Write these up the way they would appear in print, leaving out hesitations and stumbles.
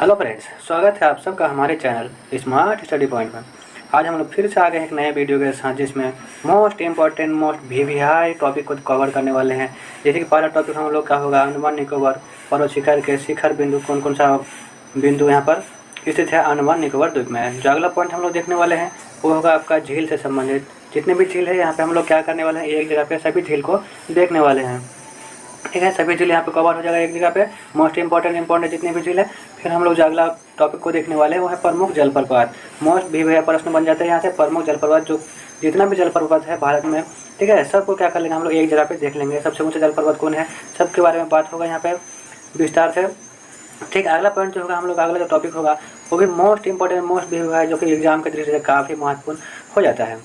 Hello friends, स्वागत है आप सबका हमारे चैनल स्मार्ट स्टडी पॉइंट में। आज हम लोग फिर से आ गए एक नए वीडियो के साथ जिसमें most important most VVI topic को कवर करने वाले हैं। जैसे कि पहला टॉपिक हम लोग का होगा अंडमान निकोबार पर्वत शिखर के शिखर बिंदु, कौन कौन सा बिंदु यहाँ पर स्थित है अंडमान निकोबार द्वीप में। जो अगला पॉइंट हम लोग देखने वाले हैं वो होगा आपका झील से संबंधित। जितने भी झील है यहाँ पे हम लोग क्या करने वाले हैं, एक जगह पे सभी झील को देखने वाले हैं। ठीक है, सभी झील यहाँ पे कवर हो जाएगा एक जगह पे। मोस्ट इंपॉर्टेंट जितनी भी झील है। फिर हम लोग जो अगला टॉपिक को देखने वाले हैं वो है प्रमुख जलप्रपात। मोस्ट भी प्रश्न बन जाते हैं यहाँ से। प्रमुख जलप्रपात, जो जितना भी जलप्रपात है भारत में, ठीक है, सबको क्या कर लेंगे हम लोग एक जगह पे देख लेंगे। सबसे ऊंचा जलप्रपात कौन है, सबके बारे में बात होगा यहाँ पे विस्तार से। ठीक, अगला पॉइंट जो होगा हम लोग अगला जो टॉपिक होगा वो भी मोस्ट इंपॉर्टेंट मोस्ट भी है, जो कि एग्जाम के दृष्टि से काफ़ी महत्वपूर्ण हो जाता है।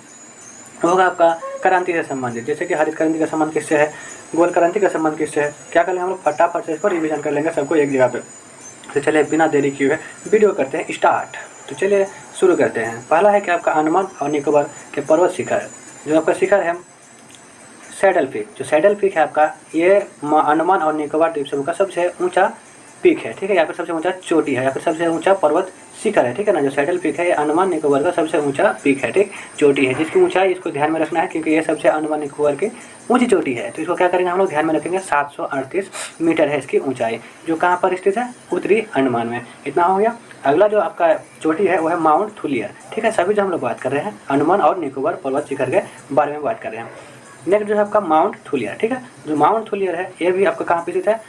होगा आपका क्रांति से संबंधित। जैसे कि हरित क्रांति का संबंध किससे है, गोल क्रांति का संबंध किससे है, क्या करेंगे हम लोग फटाफट से इसको रिवीजन कर लेंगे सबको एक जगह पे। तो चलिए बिना देरी किए हुए वीडियो करते हैं स्टार्ट। तो चलिए शुरू करते हैं। पहला है कि आपका अंडमान और निकोबार के पर्वत शिखर। जो आपका शिखर है सैडल पीक, जो सैडल पीक है आपका, ये अंडमान और निकोबार द्वीप समूह का सबसे ऊंचा पीक है। ठीक है, या फिर सबसे ऊंचा चोटी है, या फिर सबसे ऊंचा पर्वत शिखर है। ठीक है ना, जो सैडल पीक है ये अंडमान निकोबार का सबसे ऊंचा पीक है। ठीक, चोटी है जिसकी ऊंचाई इसको ध्यान में रखना है क्योंकि ये सबसे अंडमान निकोबार की ऊंची चोटी है। तो इसको क्या करेंगे हम लोग ध्यान में रखेंगे। 738 मीटर है इसकी ऊंचाई, जो कहाँ पर स्थित है, उत्तरी अंडमान में। इतना हो गया। अगला जो आपका चोटी है वो है माउंट थुलियर। ठीक है, सभी जो हम लोग बात कर रहे हैं अंडमान और निकोबार पर्वत शिखर के बारे में बात कर रहे हैं। नेक्स्ट जो है आपका माउंट थुलियर। ठीक है, जो माउंट थुलियर है ये भी आपका कहाँ पे स्थित है,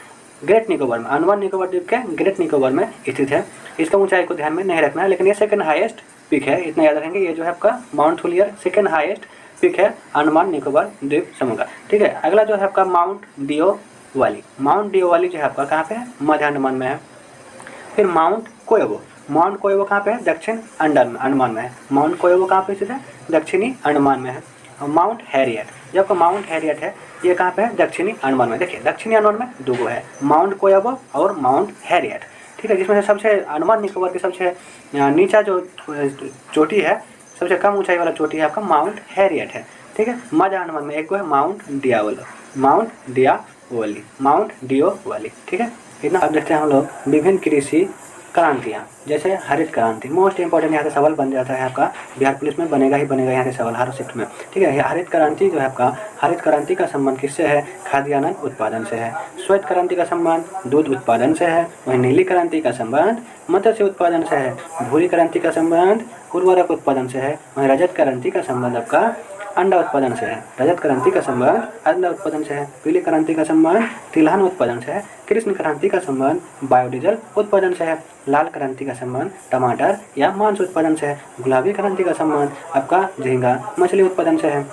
ग्रेट निकोबार में, अंडमान निकोबार द्वीप के ग्रेट निकोबार में स्थित है। इसका ऊंचाई को ध्यान में नहीं रखना है, लेकिन ये सेकंड हाईएस्ट पीक है, इतना याद रखेंगे। ये जो है आपका mount Thuillier second highest peak है अंडमान निकोबार द्वीप समूह का। ठीक है, अगला जो है आपका माउंट डियो वाली। माउंट डियो वाली जो है आपका कहाँ पे है, मध्य अंडमान में है। फिर माउंट कोयबो, माउंट कोयबो कहाँ पे है, दक्षिण अंडमान में है। माउंट कोयबो कहाँ पे स्थित है, दक्षिणी अंडमान में है। और माउंट हैरियट, जो आपका माउंट हैरियट है ये कहाँ पे है, दक्षिणी अंडमान में। देखिए दक्षिणी अंडमान में दो है, माउंट कोयबो और माउंट हैरियट। ठीक है, जिसमें से सबसे अंडमान निकोबार की सबसे नीचा जो चोटी है, सबसे कम ऊंचाई वाला चोटी है आपका माउंट हैरियट है। ठीक है, मध्य अंडमान में एक है माउंट डियावली, माउंट डियावली, माउंट डियोवाली। ठीक है, इतना। अब देखते हैं हम लोग विभिन्न कृषि क्रांतियाँ। जैसे हरित क्रांति, मोस्ट इंपॉर्टेंट यहाँ से सवाल बन जाता है आपका, बिहार पुलिस में बनेगा ही बनेगा यहाँ से सवाल हर शिफ्ट में। ठीक है, हरित क्रांति जो है आपका, हरित क्रांति का संबंध किससे है, खाद्यान्न उत्पादन से है। श्वेत क्रांति का संबंध दूध उत्पादन से है। वहीं नीली क्रांति का संबंध मत्स्य उत्पादन से है। भूरी क्रांति का संबंध उर्वरक उत्पादन से है। वहीं रजत क्रांति का संबंध आपका अंडा उत्पादन से है। रजत क्रांति का संबंध अंडा उत्पादन से है। पीली क्रांति का संबंध तिलहन उत्पादन से है। कृष्ण क्रांति का संबंध बायोडीजल उत्पादन से है। लाल क्रांति का संबंध टमाटर या मांस उत्पादन से है। गुलाबी क्रांति का संबंध आपका झींगा मछली उत्पादन से है।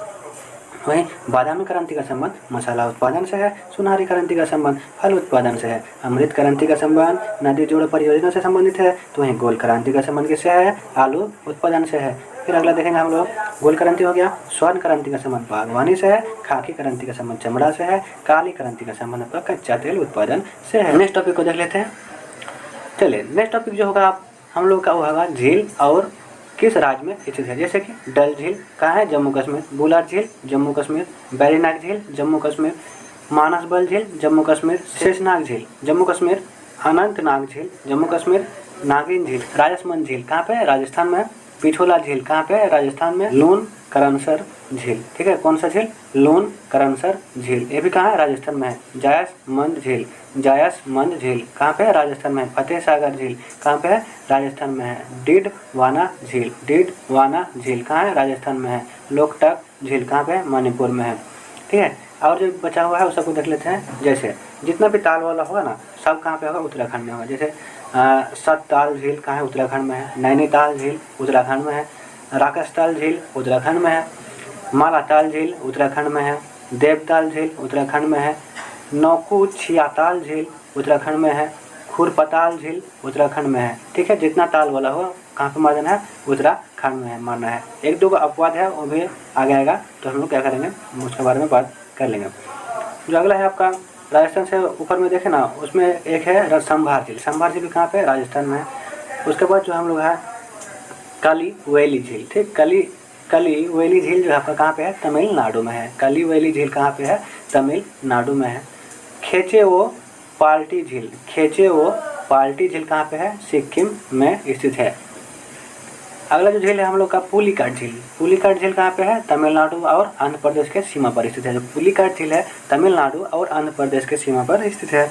वहीं बादामी क्रांति का संबंध मसाला उत्पादन से है। सुनहरी क्रांति का संबंध फल उत्पादन से है। अमृत क्रांति का संबंध नदी जोड़ परियोजना से संबंधित है। तो वहीं गोल क्रांति का संबंध किससे है, आलू उत्पादन से है। फिर अगला देखेंगे हम लोग, गोल क्रांति हो गया। स्वर्ण क्रांति का संबंध बागवानी से है। खाकी क्रांति का संबंध चमड़ा से है। काली क्रांति का संबंध आपका कच्चा तेल उत्पादन से है। नेक्स्ट टॉपिक को देख लेते हैं। चलिए नेक्स्ट टॉपिक जो होगा हम लोग का वो होगा झील और किस राज्य में स्थित है। जैसे कि डल झील कहाँ है, जम्मू कश्मीर। बुलार झील जम्मू कश्मीर। बैरीनाग झील जम्मू कश्मीर। मानसबल झील जम्मू कश्मीर। शेषनाग झील जम्मू कश्मीर। अनंतनाग झील जम्मू कश्मीर। नागिन झील राजसमंद झील कहाँ पे है, राजस्थान में। पिछोला झील कहाँ पे है, राजस्थान में। लून करनसर झील, ठीक है, कौन सा झील, लून करनसर झील, ये भी कहाँ है, राजस्थान में है। जायसमंद झील, जायसमंद झील कहाँ पे है, राजस्थान में। फतेह सागर झील कहाँ पे है, राजस्थान में है। डिडवाना झील, डिडवाना झील कहाँ है, राजस्थान में है। लोकटक झील कहाँ पे है, मणिपुर में है। ठीक है, और जो बचा हुआ है उस सबको देख लेते हैं। जैसे जितना भी ताल वाला होगा ना, सब कहाँ पे होगा, उत्तराखंड में होगा। जैसे सतताल झील कहाँ है, उत्तराखंड में है। नैनीताल झील उत्तराखंड में है। राकसताल झील उत्तराखंड में है। मालाताल झील उत्तराखंड में है। देवताल झील उत्तराखंड में है। नौकुचियाताल झील उत्तराखंड में है। खुरपताल झील उत्तराखंड में है। ठीक है, जितना ताल वाला होगा कहाँ पे मारना है, उत्तराखंड में है मारना है। एक दो अपवाद है वो भी आगे आएगा, तो हम लोग क्या करेंगे उसके बारे में बात कर लेंगे। जो अगला है आपका राजस्थान से ऊपर में देखे ना, उसमें एक है संभार झील। संभार झील भी कहाँ पे, राजस्थान में है। उसके बाद जो हम लोग है काली वेली झील। ठीक, काली वेली झील जो है आपका कहाँ पे है, तमिलनाडु में है। काली वेली झील कहाँ पे है, तमिलनाडु में है। खेचे वो पार्टी झील, खेचे वो पाल्टी झील कहाँ पे है? सिक्किम में स्थित है। अगला जो झील है हम लोग का पुलिकाट झील। पुलिकाट झील कहाँ पे है? तमिलनाडु और आंध्र प्रदेश के सीमा पर स्थित है। जो पुलिकाट झील है तमिलनाडु और आंध्र प्रदेश के सीमा पर स्थित है।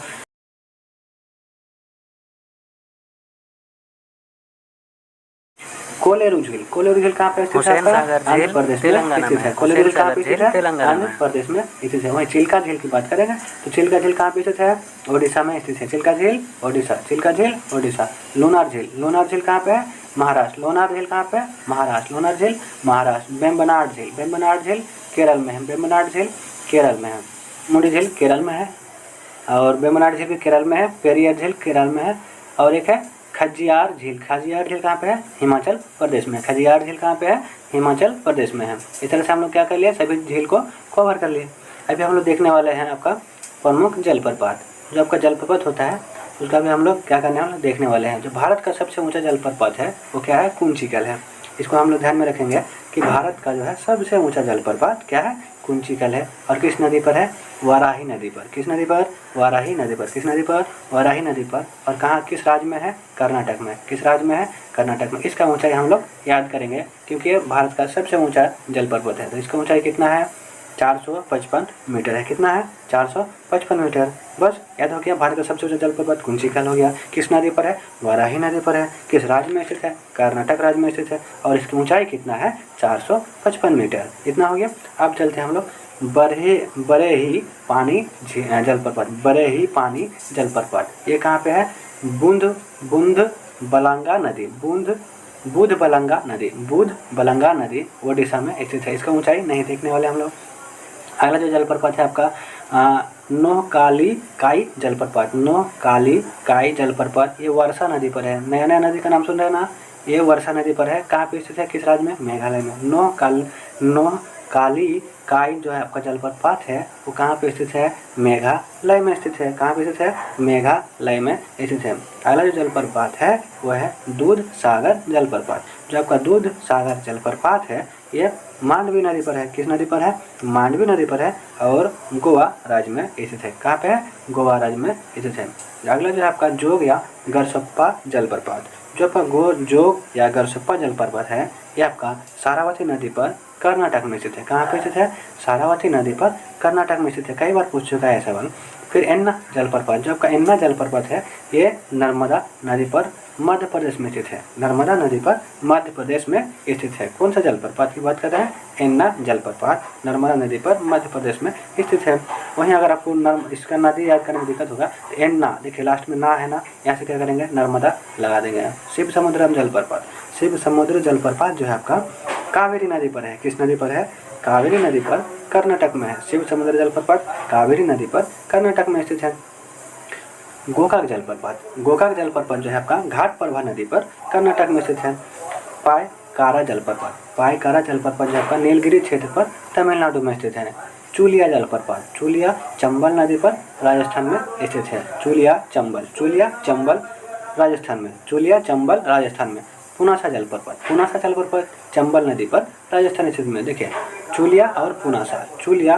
कोलेरू झील। कोलेरू झील कहाँ पे स्थित है? आंध्र प्रदेश में स्थित है। कोलेरू झील कहाँ पे स्थित है? आंध्र प्रदेश में स्थित है। वहीं चिल्का झील की बात करेंगे तो चिल्का झील कहाँ पे स्थित है? ओडिशा में स्थित है। चिल्का झील ओडिशा, चिल्का झील ओडिशा। लोनार झील। लोनार झील कहाँ पे है? महाराष्ट्र। लोनार झील कहाँ पे है? महाराष्ट्र। लोनार झील महाराष्ट्र। वेम्बनाड झील। वेम्बनाड झील केरल में है। वेम्बनाड झील केरल में है। मुंडी झील केरल में है और वेम्बनाड झील भी केरल में है। पेरियार झील केरल में है और एक है खजियार झील। खजियार झील कहाँ पे है? हिमाचल प्रदेश में। खजियार झील कहाँ पे है? हिमाचल प्रदेश में है। इस तरह से हम लोग क्या कर लिए? सभी झील को कवर कर लिए। अभी हम लोग देखने वाले हैं आपका प्रमुख जलप्रपात। जो आपका जलप्रपात होता है उसका भी हम लोग क्या करने वाले देखने वाले हैं। जो भारत का सबसे ऊंचा जलप्रपात है वो क्या है? कुंचिकल है। इसको हम लोग ध्यान में रखेंगे कि भारत का जो है सबसे ऊंचा जलप्रपात क्या है? कुंचिकल है। और किस नदी पर है? वाराही नदी पर। किस नदी पर? वाराही नदी पर। किस नदी पर? वाराही नदी पर। और कहाँ, किस राज्य में है? कर्नाटक में। किस राज्य में है? कर्नाटक में। इसका ऊंचाई हम लोग याद करेंगे क्योंकि ये भारत का सबसे ऊंचा जलप्रपात है। तो इसका ऊंचाई कितना है? 455 मीटर है। कितना है? 455 मीटर। बस याद हो गया। भारत का सबसे ऊंचा जलप्रपात कुंचिकल हो गया। किस नदी पर है? वाराही नदी पर है। किस राज्य में स्थित है? कर्नाटक राज्य में स्थित है। और इसकी ऊंचाई कितना है? 455 मीटर। इतना हो गया। अब चलते हैं हम लोग बरेही पानी जलप्रपात। बरेही पानी जलप्रपात ये कहाँ पे है? बूंद बलंगा नदी। बुध बलंगा नदी ओडिशा में स्थित है। इसका ऊंचाई नहीं देखने वाले हम लोग। अगला जो जलप्रपात है आपका नोहकालीकाई जलप्रपात। नोहकालीकाई जलप्रपात ये वर्षा नदी पर है। नया नदी का नाम सुन रहे हैं ना? ये वर्षा नदी पर है। कहाँ पे स्थित है? किस राज्य में? मेघालय में। नोहकालीकाई जो है आपका जलप्रपात है वो कहाँ पे स्थित है? मेघालय में स्थित है। कहाँ पे स्थित है? मेघालय में स्थित है। अगला जो जलप्रपात है वो है दूध सागर जलप्रपात। जो आपका दूध सागर जलप्रपात है ये मांडवी नदी पर है। किस नदी पर है? मांडवी नदी पर है और गोवा राज्य में स्थित है। कहाँ पे है? गोवा राज्य में स्थित है। अगला जो है आपका जोग या गरसप्पा जलप्रपात। जो आपका जोग या गरसप्पा जलप्रपात है ये आपका सारावती नदी पर कर्नाटक में स्थित है। कहाँ पे स्थित है? सारावती नदी पर कर्नाटक में स्थित है। कई बार पूछ चुका है सवाल। फिर एन्ना जलप्रपात। जो आपका एन्ना जलप्रपात है ये नर्मदा नदी पर मध्य प्रदेश में स्थित है। नर्मदा नदी पर मध्य प्रदेश में स्थित है। कौन सा जलप्रपात की बात कर रहे हैं? एन्ना जलप्रपात नर्मदा नदी पर मध्य प्रदेश में स्थित है। वहीं अगर आपको इसका नदी याद करने में दिक्कत होगा तो एन्ना, देखिए लास्ट में ना है ना, यहाँ से क्या करेंगे? नर्मदा लगा देंगे। शिव समुद्रम जलप्रपात। शिव समुद्र जलप्रपात जो है आपका कावेरी नदी पर है। किस नदी पर है? कावेरी नदी पर कर्नाटक में है। शिव समुद्र जलप्रपात कावेरी नदी पर कर्नाटक में स्थित है। गोकाक जलप्रपात। गोकाक जलप्रपात जो है आपका घाटप्रभा नदी पर कर्नाटक में स्थित है। पायकारा जलप्रपात। पायकारा जलप्रपात जो आपका नीलगिरी क्षेत्र पर तमिलनाडु में स्थित है। चूलिया जलप्रपात। चूलिया चंबल नदी पर राजस्थान में स्थित है। चूलिया चंबल राजस्थान में। चूलिया चंबल राजस्थान में। पुनासा जलप्रपात। पुनासा जलप्रपात चंबल नदी पर राजस्थान स्थित में। देखिए चूलिया और पुनासा, चूलिया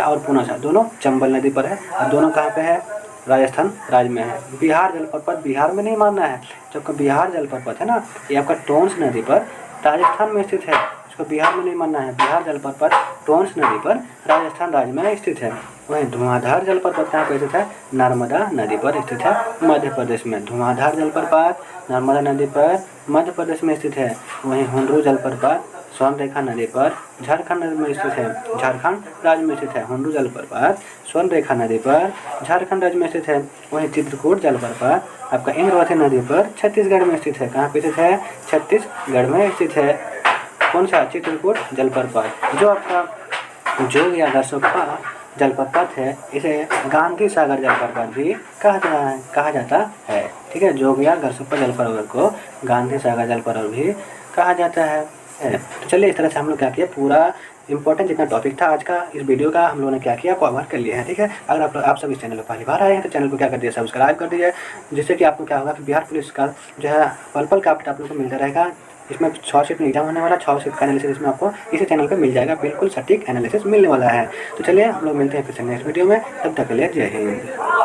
और पुनासा दोनों चंबल नदी पर है और दोनों कहाँ पे है? राजस्थान राज्य में है। बिहार जलप्रपात बिहार में नहीं मानना है। जो आपका बिहार जलप्रपात है ना ये आपका टोंस नदी पर राजस्थान में स्थित है। इसको बिहार में नहीं मानना है। बिहार जलप्रपात टोंस नदी पर राजस्थान राज्य में स्थित है। वहीं धुआंधार जलप्रपात कहाँ पर स्थित है? नर्मदा नदी पर स्थित है मध्य प्रदेश में। धुआंधार जलप्रपात नर्मदा नदी पर मध्य प्रदेश में स्थित है। वहीं हुंड्रू जलप्रपात स्वर्णरेखा नदी पर झारखंड में स्थित है। झारखंड राज्य में स्थित है। हुंड्रू जलप्रपात स्वर्णरेखा नदी पर झारखंड राज्य में स्थित है। वहीं चित्रकूट जलप्रपात आपका इंद्रावती नदी पर छत्तीसगढ़ में स्थित है। कहाँ पे स्थित है? छत्तीसगढ़ में स्थित है। कौन सा? चित्रकूट जलप्रपात। जो आपका जोग या गरसप्पा जलप्रपात है इसे गांधी सागर जलप्रपात भी कहा जाता है। ठीक है, जोग या गरसप्पा जलप्रपात को गांधी सागर जलप्रपात भी कहा जाता है। तो चलिए इस तरह से हम लोग क्या किया, पूरा इंपॉर्टेंट जितना टॉपिक था आज का इस वीडियो का हम लोगों ने क्या किया, कवर कर लिया है। ठीक है, अगर आप सब इस चैनल पर पहली बार आए हैं तो चैनल को क्या कर दिया, सब्सक्राइब कर दीजिए, जिससे कि आपको क्या होगा कि बिहार पुलिस का जो है पल का अपडेट आप लोगों को मिलता रहेगा। इसमें 6 शिफ्ट में एग्जाम होने वाला, 6 शिफ्ट का एनालिसिस इसमें आपको इसी चैनल पे मिल जाएगा, बिल्कुल सटीक एनालिसिस मिलने वाला है। तो चलिए हम लोग मिलते हैं फिर से नेक्स्ट वीडियो में, तब तक के लिए जय हिंद।